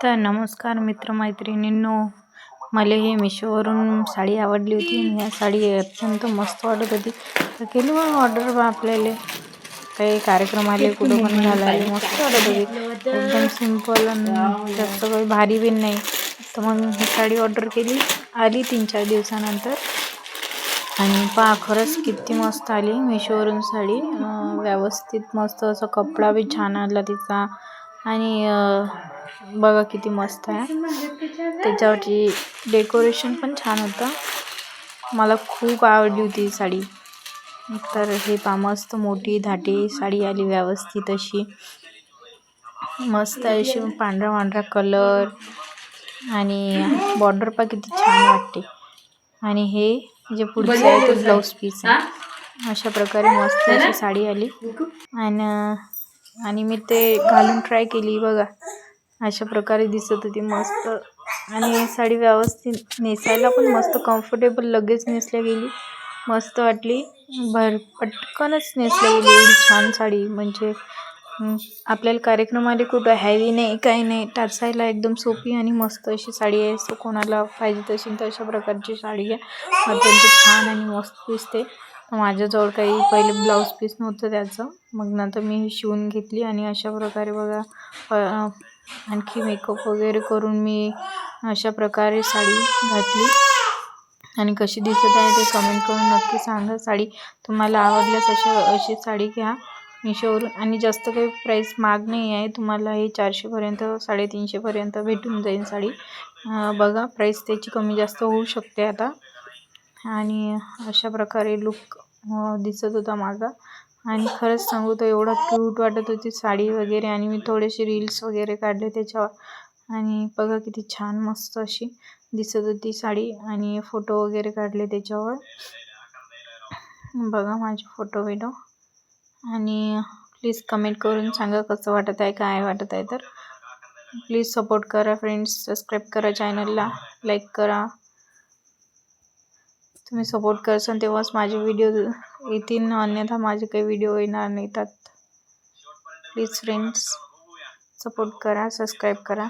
तर नमस्कार मित्रमैत्रिणींनो, मला हे मिशोवरून साडी आवडली होती आणि या साडी अत्यंत मस्त वाटत होती. तर केली मग ऑर्डर. आपल्याला काही कार्यक्रम आले, कुठं पण घालायला मस्त वाटत होती. एकदम सिंपल आणि जास्त काही भारी पण नाही. तर मग ही साडी ऑर्डर केली, आली 3-4 दिवसानंतर. आणि पहा, खरंच किती मस्त आली मिशोवरून साडी. व्यवस्थित मस्त असं कपडा बी छान आला तिचा. आणि बघा किती मस्त आहे. त्याच्यावरची डेकोरेशन पण छान होतं. मला खूप आवडली होती साडी. तर हे पहा, मस्त मोठी धाटी साडी आली, व्यवस्थित अशी मस्त अशी पांढरा पांढरा कलर. आणि बॉर्डर पहा किती छान वाटते. आणि हे जे पुढचं आहे ते ब्लाऊज पीस आहे. अशा प्रकारे मस्त अशी साडी आली. आणि मी ते घालून ट्राय केली. बघा अशा प्रकारे दिसत होती मस्त. आणि साडी व्यवस्थित नेसायला पण मस्त कम्फर्टेबल, लगेच नेसल्या गेली, मस्त वाटली. पटकनच नेसल्या गेली एवढी छान साडी. म्हणजे आपल्याला कार्यक्रमाला कुठं हॅवी नाही, काही नाही, टाचायला एकदम सोपी आणि मस्त अशी साडी आहे. सो कोणाला पाहिजे तशी तशा प्रकारची साडी आहे. अत्यंत छान आणि मस्त दिसते. माझ्याजवळ काही पहिले ब्लाऊज पीस नव्हतं त्याचं, मग नंतर मी शिवून घेतली. आणि अशा प्रकारे बघा, आणखी मेकअप वगैरे करून मी अशा प्रकारे साडी घातली. आणि कशी दिसत आहे ते कमेंट करून नक्की सांगा. साडी तुम्हाला आवडल्यास अशी साडी घ्या मिशोवरून. आणि जास्त काही प्राईस महाग नाही आहे. तुम्हाला हे 400पर्यंत, 350पर्यंत भेटून जाईल साडी. बघा, प्राईस त्याची कमी जास्त होऊ शकते आता. आणि अशा प्रकारे लुक दिसत होता माझा. आणि खरंच सांगू तर एवढा क्यूट वाटत होती साडी वगैरे. आणि मी थोडेसे रील्स वगैरे काढले त्याच्यावर. आणि बघा किती छान मस्त अशी दिसत होती साडी. आणि फोटो वगैरे काढले त्याच्यावर. बघा माझे फोटो व्हिडिओ. आणि प्लीज कमेंट करून सांगा कसं वाटत आहे, काय वाटत आहे. तर प्लीज सपोर्ट करा फ्रेंड्स, सबस्क्राईब करा चॅनलला, लाईक करा. तुम्ही सपोर्ट करसान तेव्हाच माझे व्हिडिओ येतील, अन्यथा माझे काही व्हिडिओ येणार नाहीत. प्लीज फ्रेंड्स सपोर्ट करा, सबस्क्राईब करा.